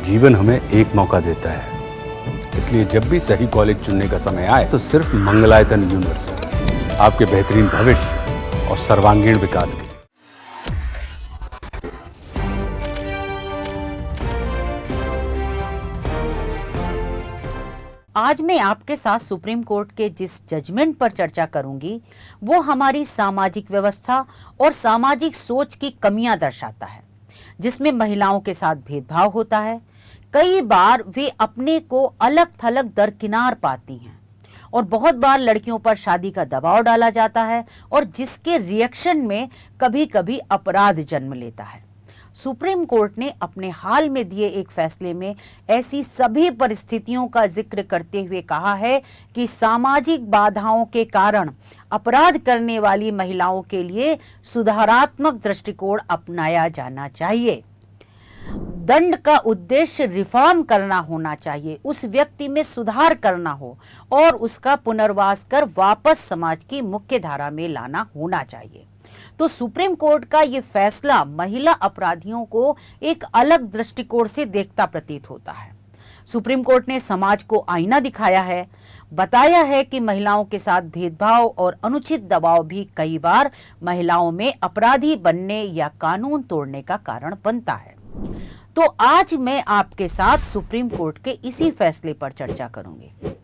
जीवन हमें एक मौका देता है, इसलिए जब भी सही कॉलेज चुनने का समय आए तो सिर्फ मंगलायतन यूनिवर्सिटी आपके बेहतरीन भविष्य और सर्वांगीण विकास के लिए। आज मैं आपके साथ सुप्रीम कोर्ट के जिस जजमेंट पर चर्चा करूंगी वो हमारी सामाजिक व्यवस्था और सामाजिक सोच की कमियां दर्शाता है, जिसमें महिलाओं के साथ भेदभाव होता है। कई बार वे अपने को अलग थलग दरकिनार पाती हैं और बहुत बार लड़कियों पर शादी का दबाव डाला जाता है और जिसके रिएक्शन में कभी कभी अपराध जन्म लेता है। सुप्रीम कोर्ट ने अपने हाल में दिए एक फैसले में ऐसी सभी परिस्थितियों का जिक्र करते हुए कहा है कि सामाजिक बाधाओं के कारण अपराध करने वाली महिलाओं के लिए सुधारात्मक दृष्टिकोण अपनाया जाना चाहिए। दंड का उद्देश्य रिफॉर्म करना होना चाहिए, उस व्यक्ति में सुधार करना हो और उसका पुनर्वास कर वापस समाज की मुख्य धारा में लाना होना चाहिए। तो सुप्रीम कोर्ट का यह फैसला महिला अपराधियों को एक अलग दृष्टिकोण से देखता प्रतीत होता है। सुप्रीम कोर्ट ने समाज को आईना दिखाया है, बताया है कि महिलाओं के साथ भेदभाव और अनुचित दबाव भी कई बार महिलाओं में अपराधी बनने या कानून तोड़ने का कारण बनता है। तो आज मैं आपके साथ सुप्रीम कोर्ट के इसी फैसले पर चर्चा करूंगी।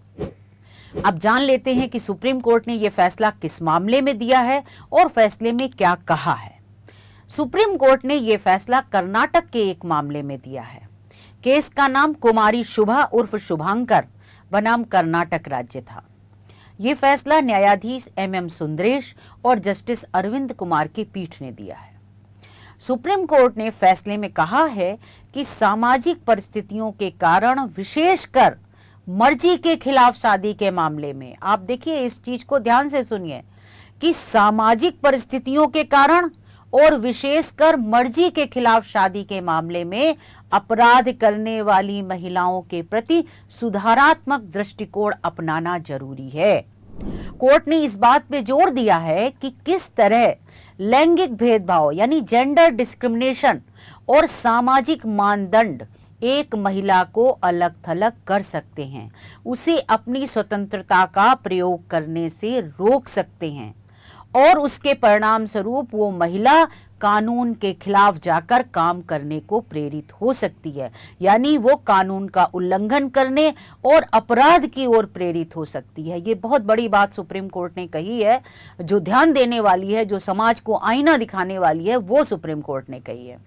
अब जान लेते हैं कि सुप्रीम कोर्ट ने यह फैसला किस मामले में दिया है और फैसले में क्या कहा है। सुप्रीम कोर्ट ने यह फैसला कर्नाटक के एक मामले में दिया है। केस का नाम कुमारी शुभा उर्फ शुभांकर बनाम कर्नाटक राज्य था। यह फैसला न्यायाधीश MM सुंदरेश और जस्टिस अरविंद कुमार की पीठ ने दिया है। सुप्रीम कोर्ट ने फैसले में कहा है कि सामाजिक परिस्थितियों के कारण, विशेषकर मर्जी के खिलाफ शादी के मामले में, आप देखिए इस चीज को ध्यान से सुनिए, कि सामाजिक परिस्थितियों के कारण और विशेषकर मर्जी के खिलाफ शादी के मामले में अपराध करने वाली महिलाओं के प्रति सुधारात्मक दृष्टिकोण अपनाना जरूरी है। कोर्ट ने इस बात पे जोर दिया है कि किस तरह लैंगिक भेदभाव यानी जेंडर डिस्क्रिमिनेशन और सामाजिक मानदंड एक महिला को अलग थलग कर सकते हैं, उसे अपनी स्वतंत्रता का प्रयोग करने से रोक सकते हैं और उसके परिणाम स्वरूप वो महिला कानून के खिलाफ जाकर काम करने को प्रेरित हो सकती है, यानी वो कानून का उल्लंघन करने और अपराध की ओर प्रेरित हो सकती है। ये बहुत बड़ी बात सुप्रीम कोर्ट ने कही है, जो ध्यान देने वाली है, जो समाज को आईना दिखाने वाली है, वो सुप्रीम कोर्ट ने कही है।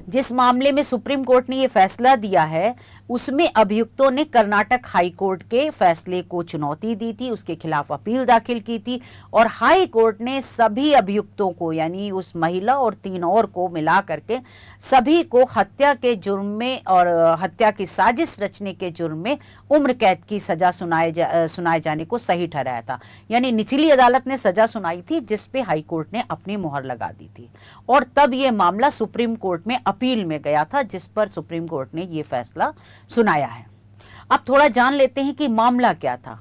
जिस मामले में सुप्रीम कोर्ट ने यह फैसला दिया है उसमें अभियुक्तों ने कर्नाटक हाई कोर्ट के फैसले को चुनौती दी थी, उसके खिलाफ अपील दाखिल की थी और हाई कोर्ट ने सभी अभियुक्तों को, यानी उस महिला और 3 और को मिला करके सभी को हत्या के जुर्म में और हत्या की साजिश रचने के जुर्म में उम्र कैद की सजा सुनाए जाने को सही ठहराया था। यानी निचली अदालत ने सजा सुनाई थी जिस पे हाई कोर्ट ने अपनी मोहर लगा दी थी और तब यह मामला सुप्रीम कोर्ट में अपील में गया था, जिस पर सुप्रीम कोर्ट ने यह फैसला सुनाया है। अब थोड़ा जान लेते हैं कि मामला क्या था।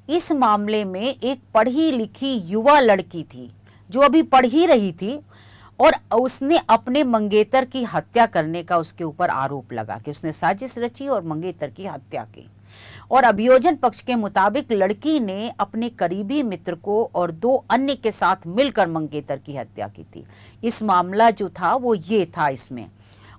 इस मामले में एक पढ़ी लिखी युवा लड़की थी जो अभी पढ़ ही रही थी और उसने अपने मंगेतर की हत्या करने का उसके ऊपर आरोप लगा कि उसने साजिश रची और मंगेतर की हत्या की। और अभियोजन पक्ष के मुताबिक लड़की ने अपने करीबी मित्र को और 2 अन्य के साथ मिलकर मंगेतर की हत्या की थी। इस मामला जो था वो ये था इसमें,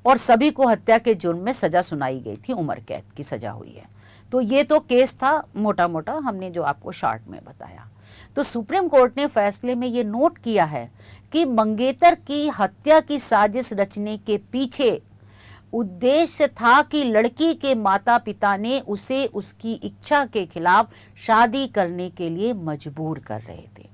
और सभी को हत्या के जुर्म में सजा सुनाई गई थी, उम्र कैद की सजा हुई है। तो ये तो केस था मोटा मोटा, हमने जो आपको शॉर्ट में बताया। तो सुप्रीम कोर्ट ने फैसले में ये नोट किया है कि मंगेतर की हत्या की साजिश रचने के पीछे उद्देश्य था कि लड़की के माता पिता ने उसे उसकी इच्छा के खिलाफ शादी करने के लिए मजबूर कर रहे थे।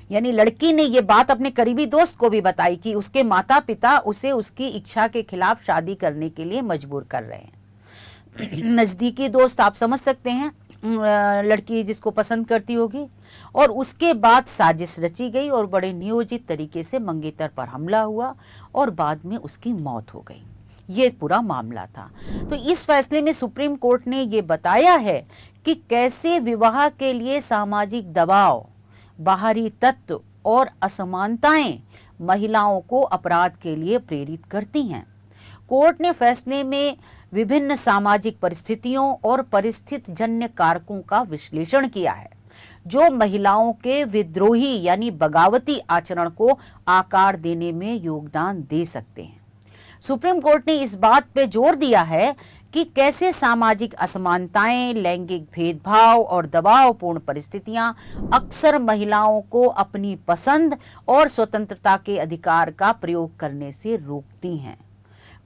यानी लड़की ने यह बात अपने करीबी दोस्त को भी बताई कि उसके माता पिता उसे उसकी इच्छा के खिलाफ शादी करने के लिए मजबूर कर रहे हैं। नजदीकी दोस्त, आप समझ सकते हैं, लड़की जिसको पसंद करती होगी। और उसके बाद साजिश रची गई और बड़े नियोजित तरीके से मंगेतर पर हमला हुआ और बाद में उसकी मौत हो गई। ये पूरा मामला था। तो इस फैसले में सुप्रीम कोर्ट ने ये बताया है कि कैसे विवाह के लिए सामाजिक दबाव, बाहरी तत्व और असमानताएं महिलाओं को अपराध के लिए प्रेरित करती हैं। कोर्ट ने फैसले में विभिन्न सामाजिक परिस्थितियों और परिस्थिति जन्य कारकों का विश्लेषण किया है जो महिलाओं के विद्रोही यानी बगावती आचरण को आकार देने में योगदान दे सकते हैं। सुप्रीम कोर्ट ने इस बात पे जोर दिया है कि कैसे सामाजिक असमानताएं, लैंगिक भेदभाव और दबावपूर्ण परिस्थितियां अक्सर महिलाओं को अपनी पसंद और स्वतंत्रता के अधिकार का प्रयोग करने से रोकती हैं।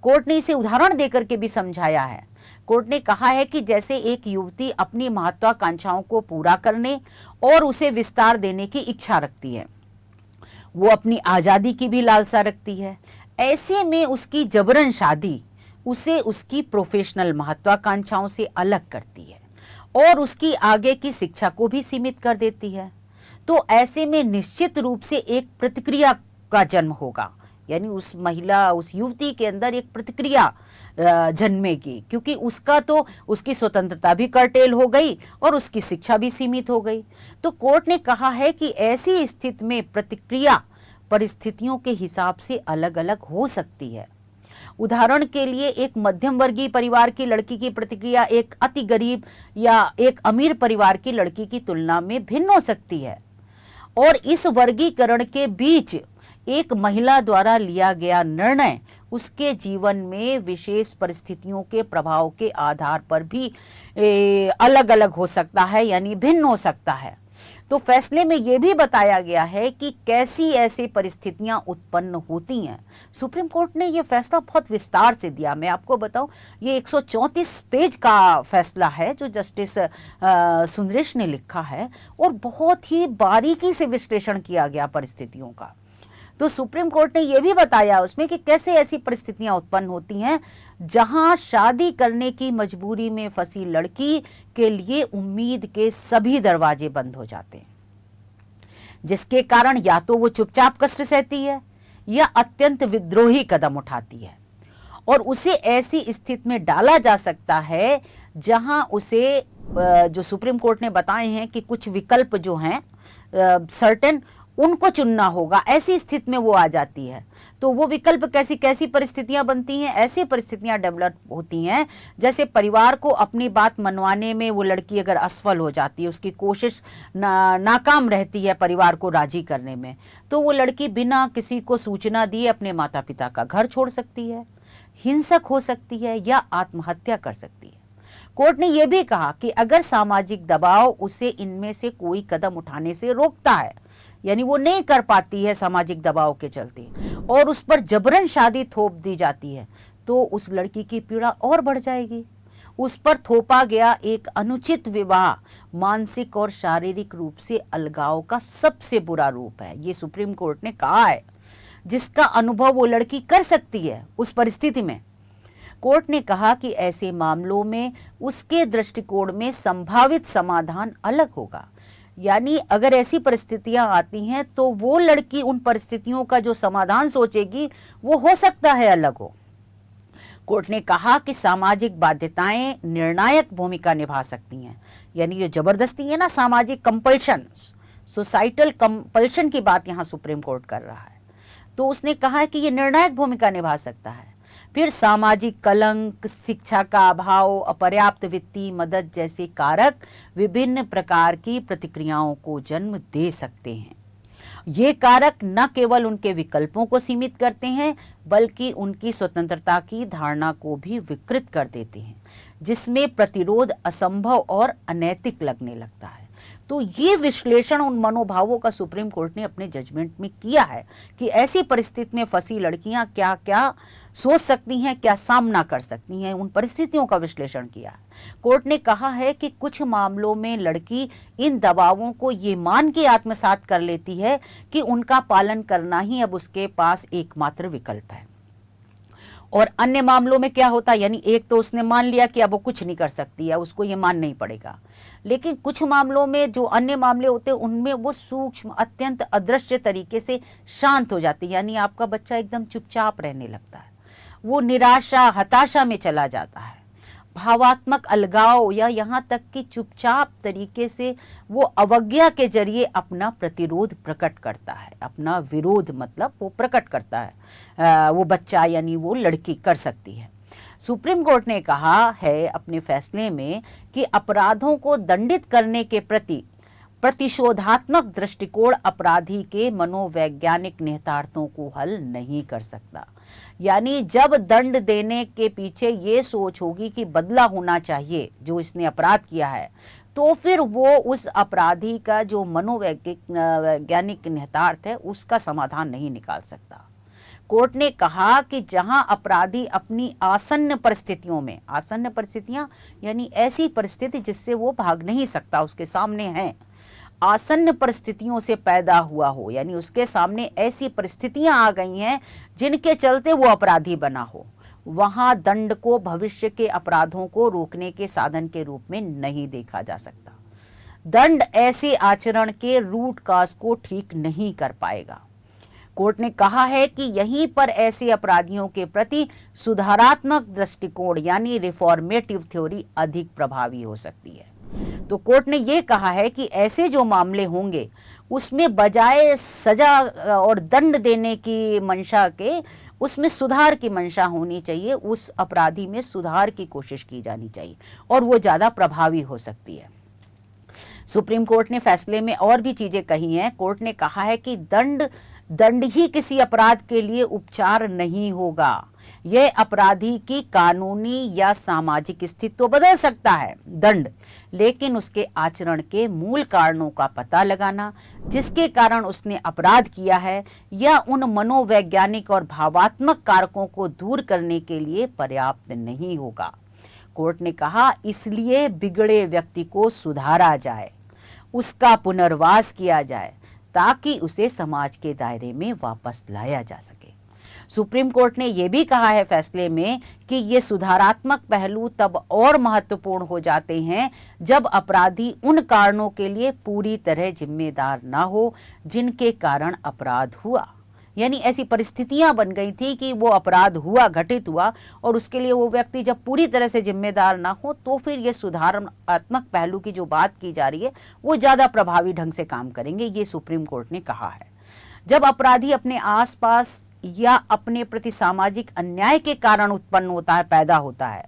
कोर्ट ने इसे उदाहरण देकर के भी समझाया है। कोर्ट ने कहा है कि जैसे एक युवती अपनी महत्वाकांक्षाओं को पूरा करने और उसे विस्तार देने की इच्छा रखती है, वो अपनी आजादी की भी लालसा रखती है, ऐसे में उसकी जबरन शादी उसे उसकी प्रोफेशनल महत्वाकांक्षाओं से अलग करती है और उसकी आगे की शिक्षा को भी सीमित कर देती है। तो ऐसे में निश्चित रूप से एक प्रतिक्रिया का जन्म होगा, यानी उस महिला, उस युवती के अंदर एक प्रतिक्रिया जन्मेगी, क्योंकि उसका तो उसकी स्वतंत्रता भी कर्टेल हो गई और उसकी शिक्षा भी सीमित हो गई। तो कोर्ट ने कहा है कि ऐसी स्थिति में प्रतिक्रिया परिस्थितियों के हिसाब से अलग अलग हो सकती है। उदाहरण के लिए एक मध्यम वर्गीय परिवार की लड़की की प्रतिक्रिया एक अति गरीब या एक अमीर परिवार की लड़की की तुलना में भिन्न हो सकती है, और इस वर्गीकरण के बीच एक महिला द्वारा लिया गया निर्णय उसके जीवन में विशेष परिस्थितियों के प्रभाव के आधार पर भी अलग अलग हो सकता है, यानी भिन्न हो सकता है। तो फैसले में यह भी बताया गया है कि कैसी ऐसी परिस्थितियां उत्पन्न होती हैं। सुप्रीम कोर्ट ने यह फैसला बहुत विस्तार से दिया। मैं आपको बताऊं, ये 134 पेज का फैसला है जो जस्टिस सुंदरेश ने लिखा है, और बहुत ही बारीकी से विश्लेषण किया गया परिस्थितियों का। तो सुप्रीम कोर्ट ने यह भी बताया उसमें कि कैसे ऐसी परिस्थितियां उत्पन्न होती हैं जहां शादी करने की मजबूरी में फंसी लड़की के लिए उम्मीद के सभी दरवाजे बंद हो जाते हैं, जिसके कारण या तो वो चुपचाप कष्ट सहती है या अत्यंत विद्रोही कदम उठाती है, और उसे ऐसी स्थिति में डाला जा सकता है जहां उसे जो सुप्रीम कोर्ट ने बताए हैं कि कुछ विकल्प जो हैं सर्टेन, उनको चुनना होगा। ऐसी स्थिति में वो आ जाती है। तो वो विकल्प कैसी कैसी परिस्थितियां बनती हैं? ऐसी परिस्थितियां डेवलप होती हैं जैसे परिवार को अपनी बात मनवाने में वो लड़की अगर असफल हो जाती है, उसकी कोशिश नाकाम रहती है परिवार को राजी करने में, तो वो लड़की बिना किसी को सूचना दिए अपने माता पिता का घर छोड़ सकती है, हिंसक हो सकती है या आत्महत्या कर सकती है। कोर्ट ने यह भी कहा कि अगर सामाजिक दबाव उसे इनमें से कोई कदम उठाने से रोकता है, यानी वो नहीं कर पाती है सामाजिक दबाव के चलते, और उस पर जबरन शादी थोप दी जाती है, तो उस लड़की की पीड़ा और बढ़ जाएगी। उस पर थोपा गया एक अनुचित विवाह मानसिक और शारीरिक रूप से अलगाव का सबसे बुरा रूप है, ये सुप्रीम कोर्ट ने कहा है, जिसका अनुभव वो लड़की कर सकती है उस परिस्थिति में। कोर्ट ने कहा कि ऐसे मामलों में उसके दृष्टिकोण में संभावित समाधान अलग होगा, यानी अगर ऐसी परिस्थितियां आती हैं तो वो लड़की उन परिस्थितियों का जो समाधान सोचेगी वो हो सकता है अलग हो। कोर्ट ने कहा कि सामाजिक बाध्यताएं निर्णायक भूमिका निभा सकती हैं, यानी जो जबरदस्ती है ना, सामाजिक कंपल्शन, सोसाइटल कंपल्शन की बात यहां सुप्रीम कोर्ट कर रहा है, तो उसने कहा है कि ये निर्णायक भूमिका निभा सकता है। फिर सामाजिक कलंक, शिक्षा का अभाव, अपर्याप्त वित्तीय मदद जैसे कारक विभिन्न प्रकार की प्रतिक्रियाओं को जन्म दे सकते हैं। ये कारक न केवल उनके विकल्पों को सीमित करते हैं बल्कि उनकी स्वतंत्रता की धारणा को भी विकृत कर देते हैं, जिसमें प्रतिरोध असंभव और अनैतिक लगने लगता है। तो ये विश्लेषण उन मनोभावों का सुप्रीम कोर्ट ने अपने जजमेंट में किया है कि ऐसी परिस्थिति में फंसी लड़कियां क्या क्या सोच सकती हैं, क्या सामना कर सकती हैं, उन परिस्थितियों का विश्लेषण किया है। कोर्ट ने कहा है कि कुछ मामलों में लड़की इन दबावों को ये मान के आत्मसात कर लेती है कि उनका पालन करना ही अब उसके पास एकमात्र विकल्प है, और अन्य मामलों में क्या होता है, यानी एक तो उसने मान लिया कि अब वो कुछ नहीं कर सकती है, उसको ये मानना ही पड़ेगा। लेकिन कुछ मामलों में जो अन्य मामले होते हैं उनमें वो सूक्ष्म, अत्यंत अदृश्य तरीके से शांत हो जाती है, यानी आपका बच्चा एकदम चुपचाप रहने लगता है, वो निराशा, हताशा में चला जाता है, भावात्मक अलगाव या यहाँ तक कि चुपचाप तरीके से वो अवज्ञा के जरिए अपना प्रतिरोध प्रकट करता है, अपना विरोध मतलब वो प्रकट करता है, वो बच्चा यानी वो लड़की कर सकती है। सुप्रीम कोर्ट ने कहा है अपने फैसले में कि अपराधों को दंडित करने के प्रति प्रतिशोधात्मक दृष्टिकोण अपराधी के मनोवैज्ञानिक निहितार्थों को हल नहीं कर सकता। यानी जब दंड देने के पीछे ये सोच होगी कि बदला होना चाहिए जो इसने अपराध किया है, तो फिर वो उस अपराधी का जो मनोवैज्ञानिक निहितार्थ है उसका समाधान नहीं निकाल सकता। कोर्ट ने कहा कि जहां अपराधी अपनी आसन्न परिस्थितियों में, आसन्न परिस्थितियां यानी ऐसी परिस्थिति जिससे वो भाग नहीं सकता, उसके सामने है, आसन्न परिस्थितियों से पैदा हुआ हो, यानी उसके सामने ऐसी परिस्थितियां आ गई हैं जिनके चलते वो अपराधी बना हो, वहां दंड को भविष्य के अपराधों को रोकने के साधन के रूप में नहीं देखा जा सकता। दंड ऐसे आचरण के रूट कॉज को ठीक नहीं कर पाएगा। कोर्ट ने कहा है कि यहीं पर ऐसे अपराधियों के प्रति सुधारात्मक दृष्टिकोण यानी रिफॉर्मेटिव थ्योरी अधिक प्रभावी हो सकती है। तो कोर्ट ने यह कहा है कि ऐसे जो मामले होंगे उसमें बजाय सजा और दंड देने की मंशा के उसमें सुधार की मंशा होनी चाहिए, उस अपराधी में सुधार की कोशिश की जानी चाहिए और वो ज्यादा प्रभावी हो सकती है। सुप्रीम कोर्ट ने फैसले में और भी चीजें कही हैं। कोर्ट ने कहा है कि दंड ही किसी अपराध के लिए उपचार नहीं होगा। यह अपराधी की कानूनी या सामाजिक स्थिति तो बदल सकता है दंड, लेकिन उसके आचरण के मूल कारणों का पता लगाना जिसके कारण उसने अपराध किया है या उन मनोवैज्ञानिक और भावात्मक कारकों को दूर करने के लिए पर्याप्त नहीं होगा। कोर्ट ने कहा इसलिए बिगड़े व्यक्ति को सुधारा जाए, उसका पुनर्वास किया जाए ताकि उसे समाज के दायरे में वापस लाया जा सके। सुप्रीम कोर्ट ने यह भी कहा है फैसले में कि ये सुधारात्मक पहलू तब और महत्वपूर्ण हो जाते हैं जब अपराधी उन कारणों के लिए पूरी तरह जिम्मेदार ना हो जिनके कारण अपराध हुआ। यानी ऐसी परिस्थितियां बन गई थी कि वो अपराध हुआ, घटित हुआ, और उसके लिए वो व्यक्ति जब पूरी तरह से जिम्मेदार ना हो तो फिर ये सुधारात्मक पहलू की जो बात की जा रही है वो ज्यादा प्रभावी ढंग से काम करेंगे, ये सुप्रीम कोर्ट ने कहा है। जब अपराधी अपने आसपास या अपने प्रति सामाजिक अन्याय के कारण उत्पन्न होता है, पैदा होता है,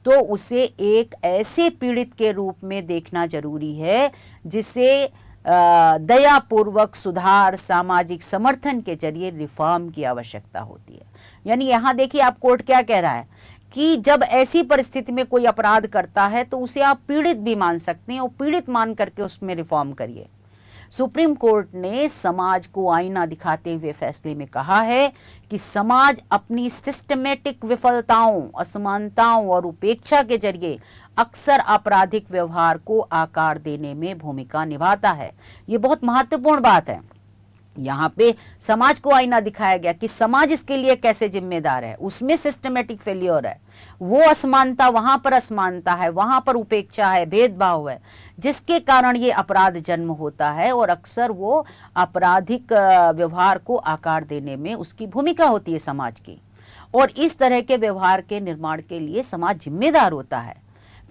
तो उसे एक ऐसे पीड़ित के रूप में देखना जरूरी है जिसे दयापूर्वक सुधार, सामाजिक समर्थन के जरिए रिफॉर्म की आवश्यकता होती है। यानी यहाँ देखिए आप कोर्ट क्या कह रहा है कि जब ऐसी परिस्थिति में कोई अपराध करता है तो उसे आप पीड़ित भी मान सकते हैं और पीड़ित मान करके उसमें रिफॉर्म करिए। सुप्रीम कोर्ट ने समाज को आईना दिखाते हुए फैसले में कहा है कि समाज अपनी सिस्टमेटिक विफलताओं, असमानताओं और उपेक्षा के जरिए अक्सर आपराधिक व्यवहार को आकार देने में भूमिका निभाता है। ये बहुत महत्वपूर्ण बात है। यहाँ पे समाज को आईना दिखाया गया कि समाज इसके लिए कैसे जिम्मेदार है, उसमें सिस्टमेटिक फेलियर है, वो असमानता, वहां पर असमानता है, वहां पर उपेक्षा है, भेदभाव है, जिसके कारण ये अपराध जन्म होता है और अक्सर वो आपराधिक व्यवहार को आकार देने में उसकी भूमिका होती है समाज की। और इस तरह के व्यवहार के निर्माण के लिए समाज जिम्मेदार होता है।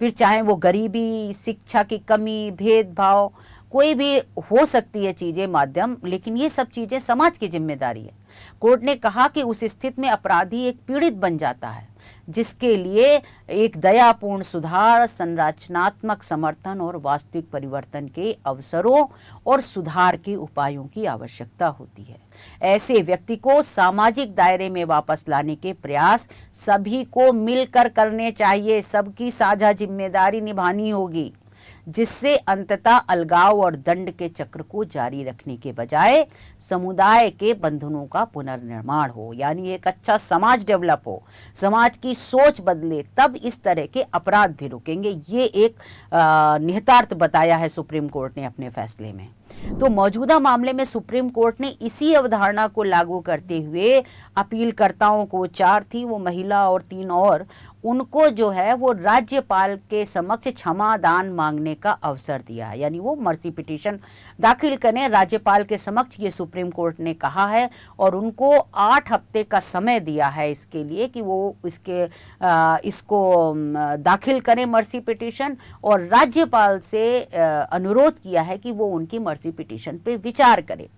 फिर चाहे वो गरीबी, शिक्षा की कमी, भेदभाव, कोई भी हो सकती है चीजें, माध्यम, लेकिन ये सब चीजें समाज की जिम्मेदारी है। कोर्ट ने कहा कि उस स्थिति में अपराधी एक पीड़ित बन जाता है जिसके लिए एक दयापूर्ण सुधार, संरचनात्मक समर्थन और वास्तविक परिवर्तन के अवसरों और सुधार के उपायों की आवश्यकता होती है। ऐसे व्यक्ति को सामाजिक दायरे में वापस लाने के प्रयास सभी को मिलकर करने चाहिए, सबकी साझा जिम्मेदारी निभानी होगी, जिससे अंततः अलगाव और दंड के चक्र को जारी रखने के बजाय समुदाय के बंधनों का पुनर्निर्माण हो, यानी एक अच्छा समाज डेवलप हो, समाज की सोच बदले, तब इस तरह के अपराध भी रुकेंगे। ये एक निहितार्थ बताया है सुप्रीम कोर्ट ने अपने फैसले में। तो मौजूदा मामले में सुप्रीम कोर्ट ने इसी अवधारणा को लागू करते हुए अपीलकर्ताओं को, 4 थी वो महिला और 3 और, उनको जो है वो राज्यपाल के समक्ष क्षमादान मांगने का अवसर दिया है, यानी वो मर्सी पिटीशन दाखिल करें राज्यपाल के समक्ष, ये सुप्रीम कोर्ट ने कहा है। और उनको 8 हफ्ते का समय दिया है इसके लिए कि वो इसको दाखिल करें मर्सी पिटीशन, और राज्यपाल से अनुरोध किया है कि वो उनकी मर्सी पिटीशन पे विचार करे।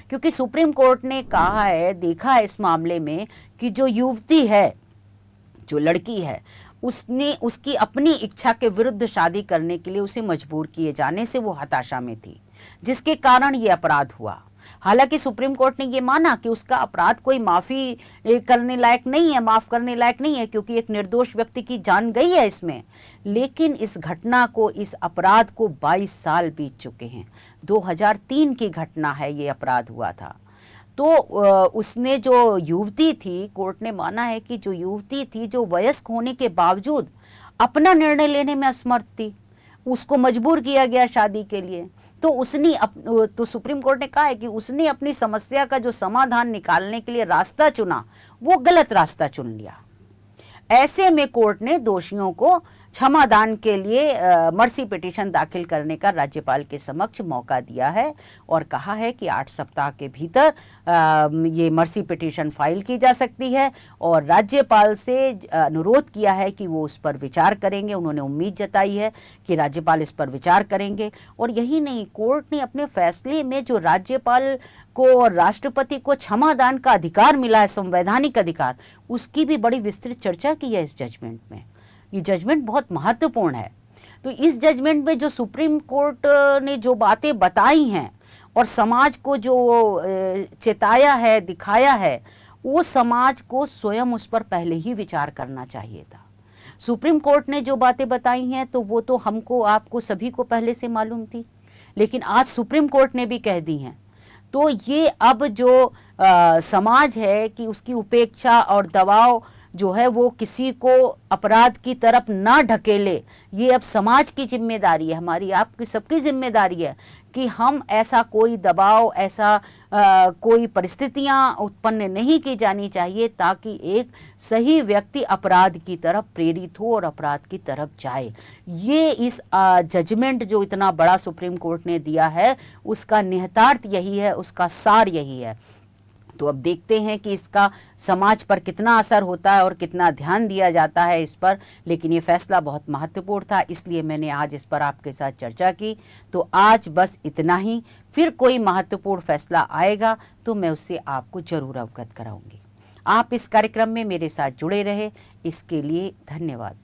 क्योंकि सुप्रीम कोर्ट ने कहा है, देखा है इस मामले में कि जो युवती है, जो लड़की है, उसकी अपनी इच्छा के विरुद्ध शादी करने के लिए उसे मजबूर किए जाने से वो हताशा में थी, जिसके कारण ये अपराध हुआ। हालांकि सुप्रीम कोर्ट ने ये माना कि उसका अपराध कोई माफी करने लायक नहीं है, माफ करने लायक नहीं है, क्योंकि एक निर्दोष व्यक्ति की जान गई है इसमें। लेकिन इस घटना को, इस अपराध को 22 साल बीत चुके हैं। 2003 की घटना है, ये अपराध हुआ था। तो उसने जो युवती थी, कोर्ट ने माना है कि जो युवती थी, जो वयस्क होने के बावजूद अपना निर्णय लेने में असमर्थ थी, उसको मजबूर किया गया शादी के लिए। तो सुप्रीम कोर्ट ने कहा है कि उसने अपनी समस्या का जो समाधान निकालने के लिए रास्ता चुना, वो गलत रास्ता चुन लिया। ऐसे में कोर्ट ने दोषियों को क्षमादान के लिए मर्सी पिटीशन दाखिल करने का राज्यपाल के समक्ष मौका दिया है और कहा है कि 8 सप्ताह के भीतर ये मर्सी पिटीशन फाइल की जा सकती है, और राज्यपाल से अनुरोध किया है कि वो उस पर विचार करेंगे। उन्होंने उम्मीद जताई है कि राज्यपाल इस पर विचार करेंगे। और यही नहीं, कोर्ट ने अपने फैसले में जो राज्यपाल को और राष्ट्रपति को क्षमादान का अधिकार मिला है, संवैधानिक अधिकार, उसकी भी बड़ी विस्तृत चर्चा की है इस जजमेंट में। ये जजमेंट बहुत महत्वपूर्ण है। तो इस जजमेंट में जो सुप्रीम कोर्ट ने जो बातें बताई हैं और समाज को जो चेताया है, दिखाया है, वो समाज को स्वयं उस पर पहले ही विचार करना चाहिए था। सुप्रीम कोर्ट ने जो बातें बताई हैं तो वो तो हमको, आपको, सभी को पहले से मालूम थी, लेकिन आज सुप्रीम कोर्ट ने भी कह दी हैं। तो ये अब जो समाज है कि उसकी उपेक्षा और दबाव जो है वो किसी को अपराध की तरफ ना ढकेले, ये अब समाज की जिम्मेदारी है, हमारी, आपकी, सबकी जिम्मेदारी है कि हम ऐसा कोई दबाव, ऐसा कोई परिस्थितियां उत्पन्न नहीं की जानी चाहिए ताकि एक सही व्यक्ति अपराध की तरफ प्रेरित हो और अपराध की तरफ जाए। ये इस जजमेंट जो इतना बड़ा सुप्रीम कोर्ट ने दिया है, उसका निहितार्थ यही है, उसका सार यही है। तो अब देखते हैं कि इसका समाज पर कितना असर होता है और कितना ध्यान दिया जाता है इस पर। लेकिन ये फैसला बहुत महत्वपूर्ण था, इसलिए मैंने आज इस पर आपके साथ चर्चा की। तो आज बस इतना ही। फिर कोई महत्वपूर्ण फैसला आएगा तो मैं उससे आपको जरूर अवगत कराऊंगी। आप इस कार्यक्रम में मेरे साथ जुड़े रहे, इसके लिए धन्यवाद।